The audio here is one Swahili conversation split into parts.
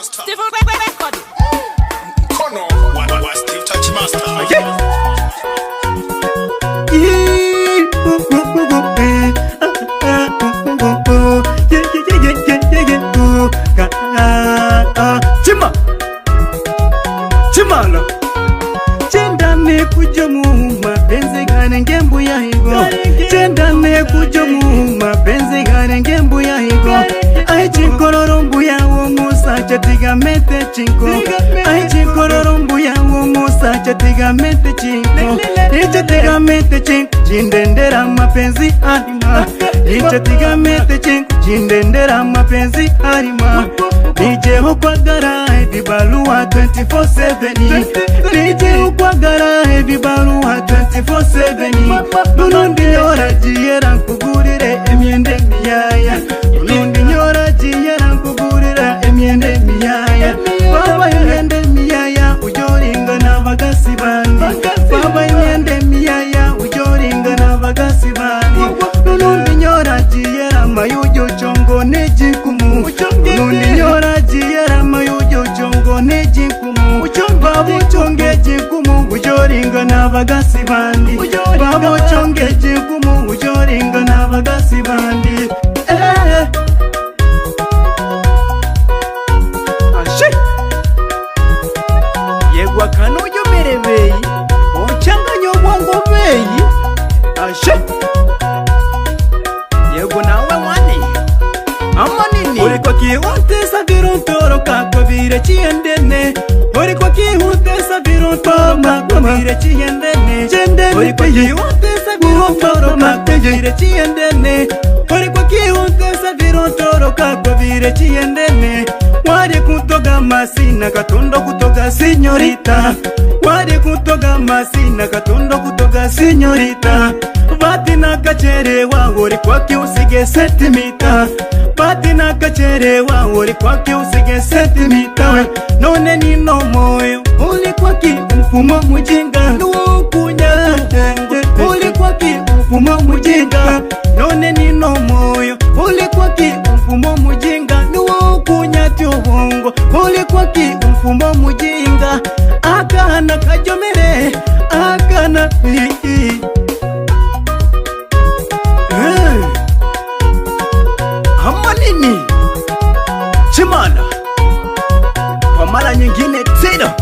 Master. Steve record. Kono. What Steve Touch Master. Chimala Chenda ne kujamu mapenzi gani ngembu ya higo. Chenda ne kujamu mapenzi gani ngembu ya higo. Ai chinkororombu ya umusa chatiga mete chinko. Ai chinkororombu ya umusa chatiga mete chinko. Chatiga mete chinko jindendera mapenzi harima. Chatiga mete chinko jindendera mapenzi harima. DJ ukwagara heavy balua 24/7. DJ ukwagara heavy balua 24/7. Nunundi nyora jiyera nkugurire emyende miyaya. Nunundi nyora jiyera nkugurire emyende miyaya. Baba emyende miyaya ujoringa n'abagasi bandi. Baba emyende miyaya ujoringa n'abagasi bandi. Nunundi nyora jiyera mayujo chongo nejikumu. Nunundi nyora jiyera mayujo chongo nejikumu. Babu chonge jikumu ujoringa n'abagasi bandi. Babu chonge jikumu ujoringa n'abagasi bandi. Ashe Yegwa kanojo merebeyi ochanganya obwongo beyi. Ashe Yego nawe mwane amanini uri kwa kihutesa viruntoro kakobire chiendene. Uri kwa kihutesa viruntoro kakobire chiendene. Uri kwa kihutesa viruntoro kakobire chiendene. Uri kwa kihutesa viruntoro kakobire chiendene. Wari kutoga masina katondo kutoga sinyorita. Wari kutoga masina katondo kutoga sinyorita. Bati na kacherewa uri kwake usige sentimita. Bati na kacherewa uri kwake usige sentimita. None nino moyo uli kwake mfumo mujinga. Nukunya uli kwake mfumo mujinga. None nino moyo uli kwake mfumo mujinga. Nukunya tubongo uli kwake mfumo mujinga. Akana kajomere akana Amanini Chimala kwa mara nyingine tena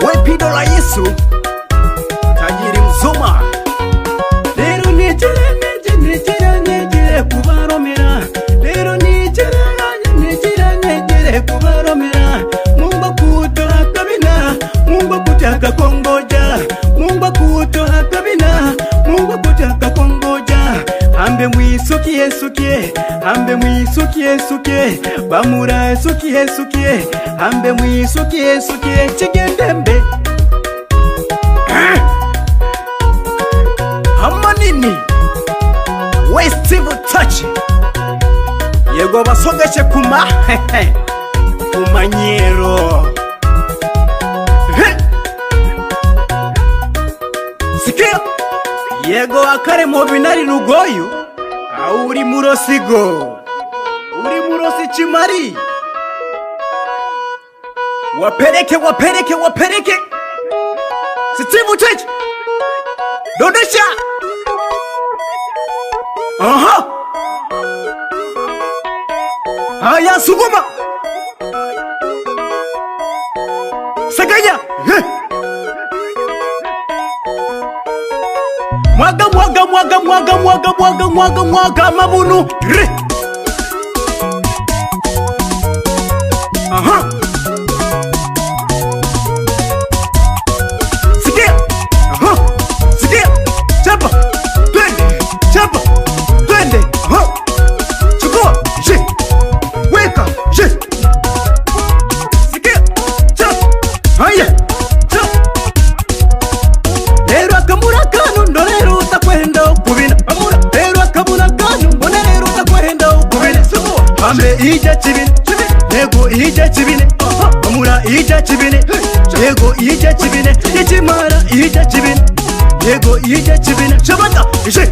Wepido la Yesu tajiri mzoma. Lero nijire kubaromera. Lero nijire kubaromera. Mungu kutoa kabina, Mungu kutaka kongoja. Mungu kutoa kabina, Mungu kutaka kongoja. Ambe mwisukie sukie, ambe mwisukie sukie. Bamura sukie sukie, ambe mwisukie sukie. Chigendembe Amanini we Steve Touch. Yego basogeshe kuma kumanyero. Sikia Yego akare mu binari rugoyu. Uri murosigo, uri murosi chimari. Wapeleke Steve Touch dodosha. Aha haya suguma Saganya Mwaga mabunu. Aha Sikia aha Sikia chapa twende aha chukua je weka je Sikia chapa haya chapa. Lero akamura kanu ndo lero utakwenda ukubina. Lero akamura kanu ndo lero utakwenda ukubina. Ambe ija chibine Yego ija chibine. Amura ija chibine. Yego ija chibine. Ichimara ija chibine. Yego ija chibine. Shabata ishe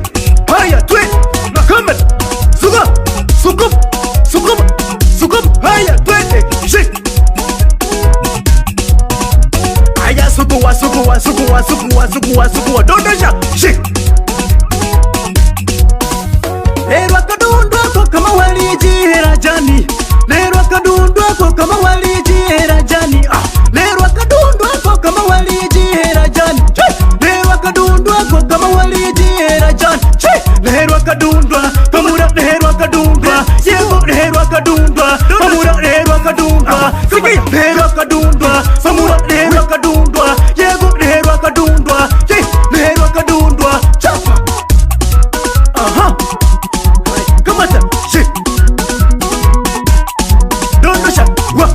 haya twe nakamera suga sukum haya. haya twende shik. Haya sugua sugua sugua sugua sugua sugua dondosha shik. Lero akadundwa ko kama walijihera jani. Lero akadundwa ko kama walijihera jani. Lero akadundwa ko kama walijihera jani. Lero akadundwa ko kama walijihera jani. Lero akadundwa pamura lero akadundwa yego lero akadundwa pamura lero akadundwa sigi lero akadundwa pamura lero akadundwa yego lero akadundwa lero akadundwa chapa. Aha kamata shit dondosha wa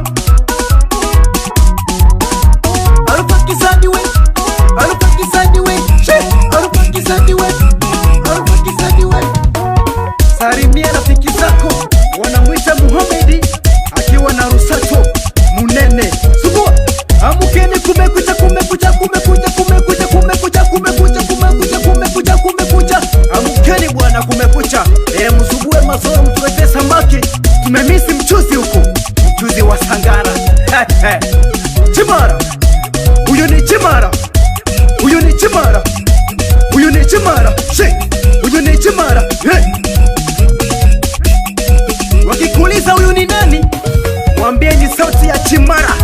arufakisadi we arufakisadi we shit arufakisadi we arufakisadi we. Salimia rafiki zako wanamwita Muhamedi akiwa na Rusato Munene sugua. Amukeni kumekucha kumekucha kumekucha kumekucha kumekucha kumekucha kumekucha kumekucha kumekucha. Amukeni bwana kumekucha. Msugue mazoro mtuwete samaki. Tumemisi mchuzi huku. Mchuzi wa Sangara. Chimara. Huyo ni Chimara. Huyo ni Chimara. Huyo ni Chimara. Huyo ni Chimara. Wakikuuliza huyu ni nani, mwambie ni sauti ya Chimara.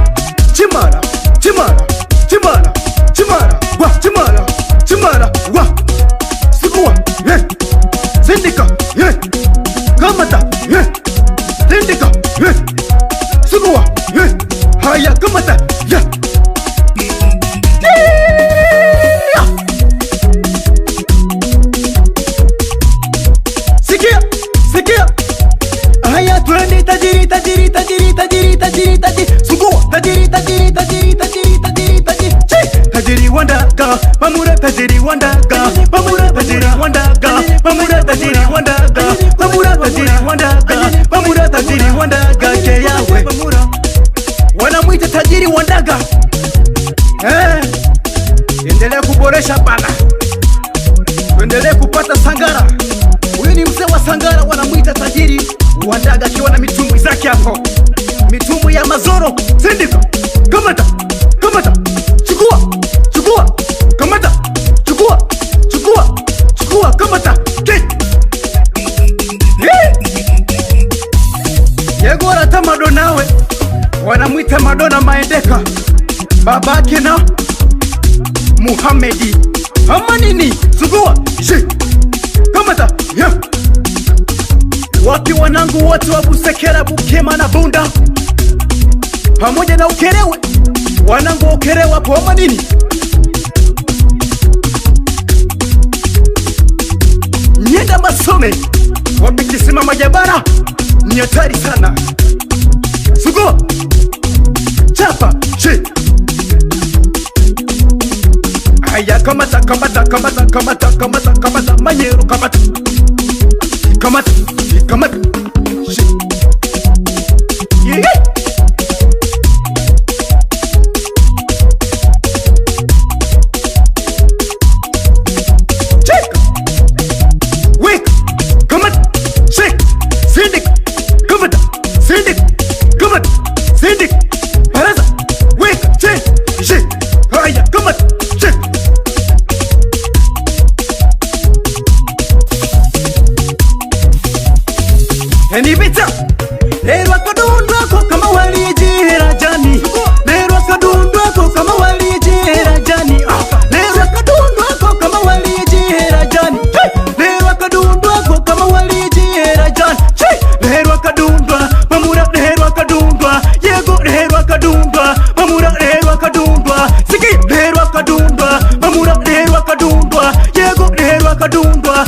Chimara, Chimara, Chimara, Chimara, wa Chimara, Chimara, wa sugua, sindika, kamata, sindika, sugua, haya kamata, sikia, sikia. Haya twende tajiri tajiri tajiri tajiri tajiri tajiri sugua tajiri tajiri tajiri tajiri tajiri tajiri tajiri wandaga pamura tajiri wandaga pamura tajiri wandaga pamura tajiri wandaga pamura tajiri wandaga pamura tajiri wandaga keyawe pamura wanamwita tajiri wandaga. Endelea kuboresha bana, endelea kupata Sangara. Huyu ni mzee wa Sangara, wanamwita tajiri wandaga akiwa na mitumbwi zake hapo, mitumbwi ya mazoro. Sindika kamata kamata chukua chukua kamata chukua chukua chukua kamata yego rata Madonawe wanamwita Madona Maendeka, babake na Muhamedi ama nini sugua kamata Waki wanangu wote wa Busekera, Bukema na Bunda pamoja na Ukerewe, wanangu wa Ukerewe hapo ama nini. Nyenda Masome wapikisima Majabara ni hatari sana. Sugua chapa haya kamata kamata kamata kamata kamata kamata Manyero kamata kamata kamata Enibita lero akadundwa ko kama walijihera jani. Lero akadundwa ko kama walijihera jani. Lero akadundwa ko kama walijihera jani. Lero akadundwa ko kama walijihera jani. Lero akadundwa pamura lero akadundwa yego lero akadundwa pamura lero akadundwa siki lero akadundwa pamura lero akadundwa yego lero akadundwa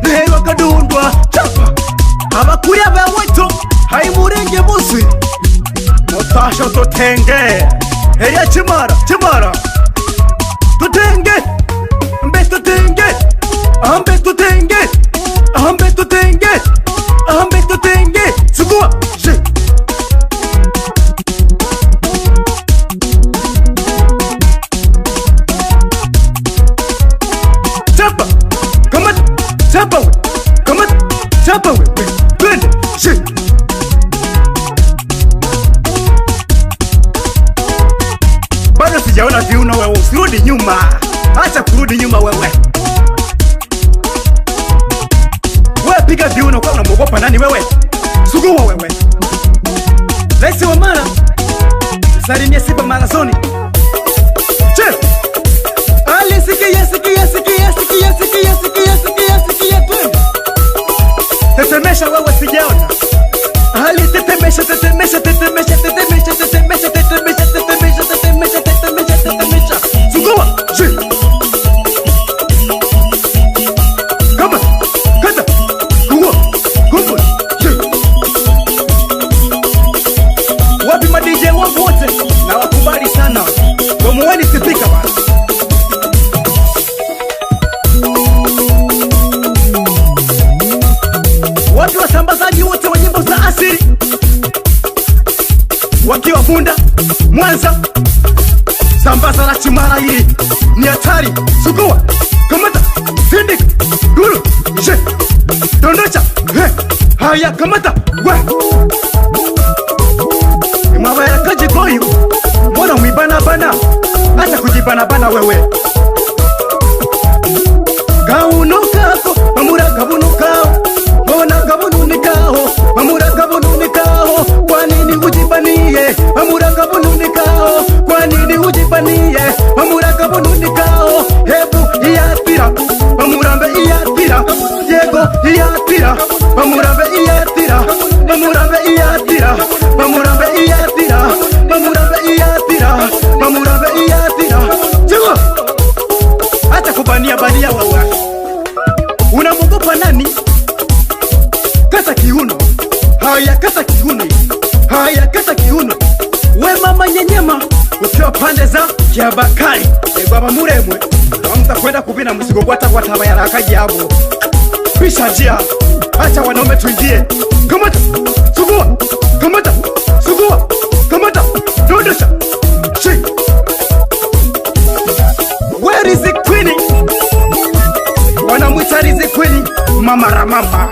lero akadundwa chapa. Abakuya baweto haimurenge musi motasho totenge heya Chimara Chimara totenge mbe totenge ambe totenge ambe totenge ambe totenge sugua chapa kamat chapa kamat chapa twende sijaona viuno wewe, usirudi nyuma. Acha kurudi nyuma wewe. Wewe piga viuno kwa unamuogopa nani wewe? Sugua wewe. Raisi wa Mara, salimia Simba Marazoni. Che! Ali sikia twende. Tetemesha wewe sijaona. Ali tetemesha. Sugua. Che! Kama. Kata. Kuwa. Kumbu. Che! Wapi ma DJ wangu wote? Na wakubali sana. Wamuweni sipika bana. Watu wasambazaji wote wa nyimbo za asili wakiwa Bunda, Mwanza, sambaza la Chimara hili ni hatari. Sugua, kamata, sindika, dulu, je, dondocha, haya kamata, we Mwabaya kaji koyu, mbona mwibana bana, hata kujibana bana wewe. Kaunukako, mamura kabunukao, mbona kabununikao, mamura kabununikao, kwa nini ujibanie, mamura kabununikao, kwa nini ujibanie, mamura kabununikao, hebu iyatira, mamurambe iyatira, yego iyatira, mamurambe iyatira, mamurambe iyatira, mamurambe iyatira, mamurambe iyatira, mamurambe iyatira. Chego, acha kubania wewe. Unamugopa nani? Kata kiuno. Haya kata kiuno. Haya kata kiuno. We mama nyenyema ukiwa pande za Kiabakari. Baba muremwe. Hamta kwenda kupina mzigo kwa tabayarakaji hapo. Pisha njia. Acha wanaume tuingie. Kamata. Sugua. Kamata. Sugua. Kamata. Dondosha. Chi. Where is the queen? Wanamwita Rizzy Queen, mama ramama.